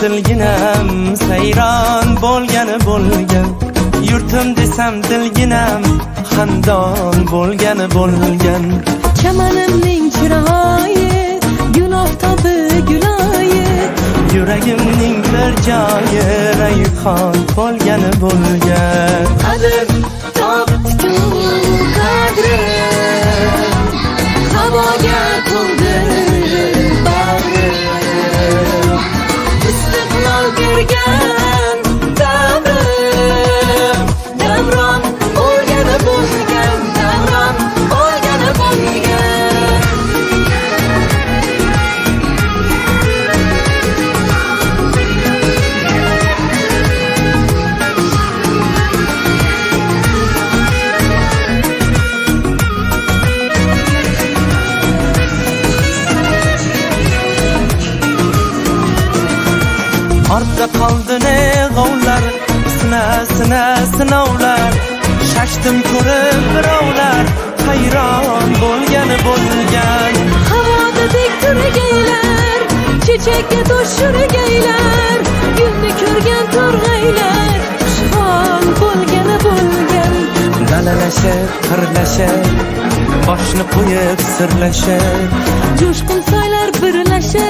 Tilginam sayron bo'lgani bo'lgan, yurtim desam dilginam xandon bo'lgani bo'lgan. Chamanimning chiroyi gul oftobi guloyi, yuragimning bir joyi rayhon bo'lgani bo'lgan. qadr topdim qadri, havoga to'ldi bag'ri, istiqlol bergan davrim, davron bo'lgani bo'lgan, davron bo'lgani bo'lgan. Ortda qoldi ne g'ovlar, sinovlar, shashtim ko'rib birovlar hayron bo'lgani bo'lgan. Havoda tek turgaylar, chechakka tosh surgaylar, gulni ko'rgan to'rg'aylar xushhol bo'lgani bo'lgan. Dalalashib, qirlashib, boshni qo'yib sirlashib, Jo'shqin soylar birlashib